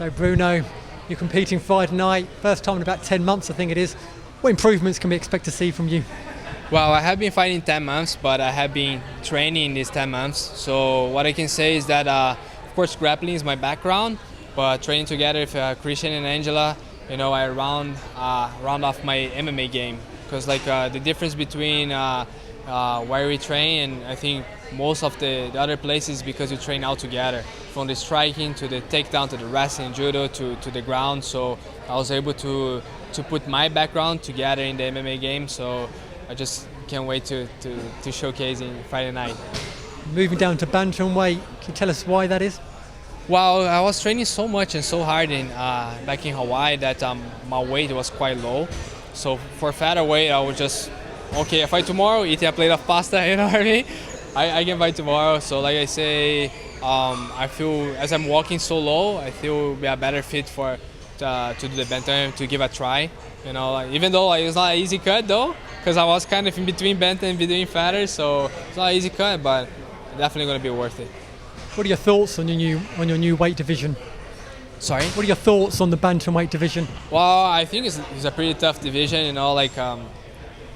So Bruno, you're competing Friday night, first time in about 10 months I think it is. What improvements can we expect to see from you? Well, I have been fighting 10 months, but I have been training in these 10 months. So what I can say is that, of course, grappling is my background, but training together with Christian and Angela, I round off my MMA game. Because the difference between where we train and I think most of the other places because we train all together. From the striking to the takedown to the wrestling, judo to the ground. So I was able to put my background together in the MMA game. So I just can't wait to showcase in Friday night. Moving down to Bantamweight, can you tell us why that is? Well, I was training so much and so hard back in Hawaii that my weight was quite low. So for featherweight, I would just, okay, I fight tomorrow, eat a plate of pasta, you know what I mean? I can fight tomorrow. So like I say, I feel as I'm walking so low, I feel it would be a better fit to do the bantam, to give a try. Even though it's not an easy cut though, because I was kind of in between bantam and between feather, so it's not an easy cut, but definitely going to be worth it. What are your thoughts on your new weight division? Sorry? What are your thoughts on the bantamweight division? Well, I think it's a pretty tough division,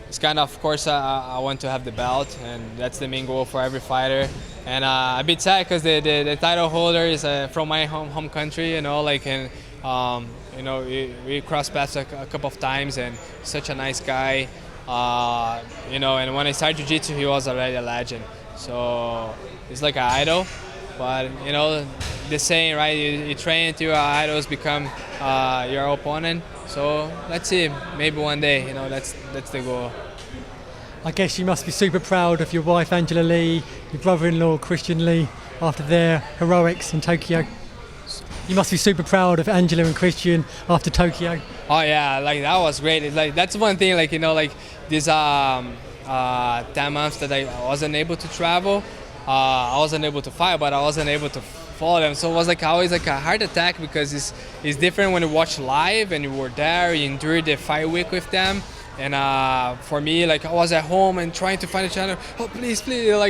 it's kind of course, I want to have the belt, and that's the main goal for every fighter. And a bit sad because the title holder is from my home country, we crossed paths a couple of times, and such a nice guy, and when I started jiu-jitsu, he was already a legend. So it's like an idol, but the saying, right? You train until your idols become your opponent. So let's see, maybe one day, that's the goal. I guess you must be super proud of your wife Angela Lee, your brother-in-law Christian Lee, after their heroics in Tokyo. You must be super proud of Angela and Christian after Tokyo. Oh yeah, that was great. That's one thing, these 10 months that I wasn't able to travel, I wasn't able to fight, but I wasn't able to follow them. So it was always a heart attack because it's different when you watch live and you were there, you endured the fight week with them. And for me, I was at home and trying to find a channel. Oh, please,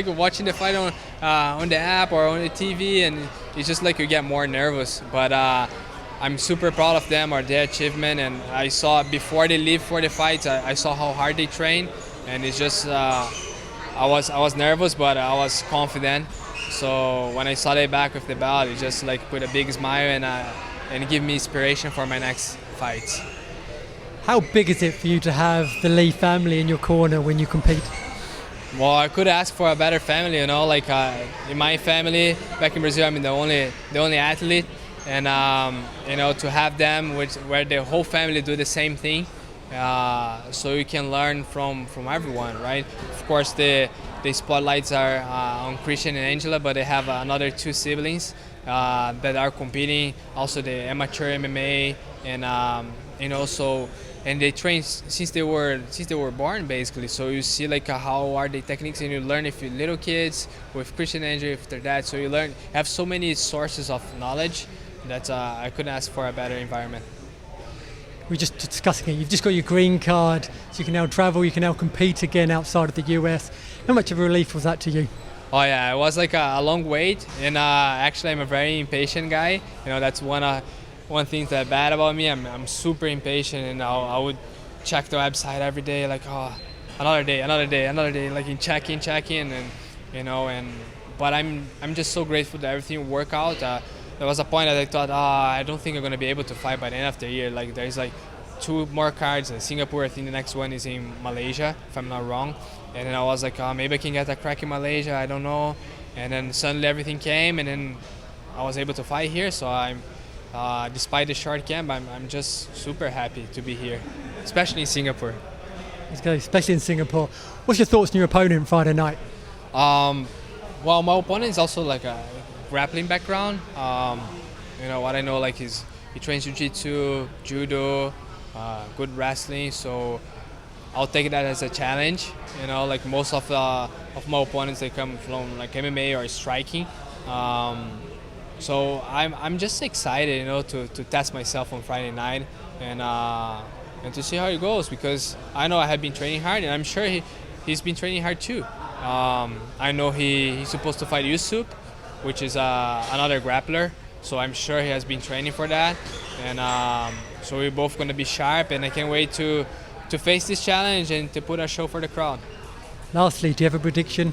watching the fight on the app or on the TV, and it's just you get more nervous. But I'm super proud of them or their achievement. And I saw before they leave for the fights, I saw how hard they train, and it's just I was nervous, but I was confident. So when I saw they back with the belt, it just put a big smile and give me inspiration for my next fights. How big is it for you to have the Lee family in your corner when you compete? Well, I could ask for a better family, in my family back in Brazil, I'm the only athlete, and to have them where the whole family do the same thing, so you can learn from everyone, right? Of course, the spotlights are on Christian and Angela, but they have another two siblings that are competing, also the amateur MMA, and they train since they were born, basically. So you see how are the techniques, and you learn if you're little kids with Christian and Angela with their dad. So you have so many sources of knowledge that I couldn't ask for a better environment. We're just discussing it. You've just got your green card, so you can now travel, you can now compete again outside of the US. How much of a relief was that to you? Oh yeah, it was a long wait, and actually I'm a very impatient guy. That's one thing that's bad about me. I'm super impatient, and I would check the website every day, another day, checking, and but I'm just so grateful that everything worked out. There was a point that I thought, I don't think I'm gonna be able to fight by the end of the year. There's 2 more cards in Singapore. I think the next one is in Malaysia, if I'm not wrong. And then I was maybe I can get a crack in Malaysia. I don't know. And then suddenly everything came, and then I was able to fight here. So I'm. Despite the short camp, I'm just super happy to be here, especially in Singapore. Especially in Singapore. What's your thoughts on your opponent Friday night? Well, my opponent is also a grappling background. What I know, he trains jiu-jitsu, judo, good wrestling. So I'll take that as a challenge. Most of my opponents, they come from MMA or striking. So I'm just excited, to test myself on Friday night and to see how it goes, because I know I have been training hard, and I'm sure he's been training hard too. I know he's supposed to fight Yusuf, which is another grappler. So I'm sure he has been training for that, and so we're both going to be sharp, and I can't wait to face this challenge and to put a show for the crowd. Lastly, do you have a prediction?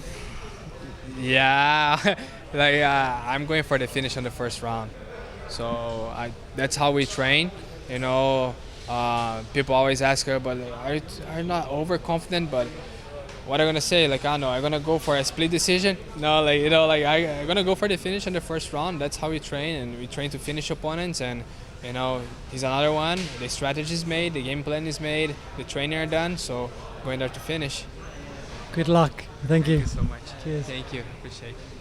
Yeah, I'm going for the finish on the first round. So that's how we train. You know, people always ask her, but are you not overconfident? But what I'm gonna say, like, I don't know, I'm gonna go for a split decision. No, like, you know, like I'm gonna go for the finish on the first round. That's how we train, and we train to finish opponents. And you know, he's another one. The strategy is made, the game plan is made, the training are done. So going there to finish. Good luck. Thank you. Thank you so much. Cheers. Thank you. Appreciate it.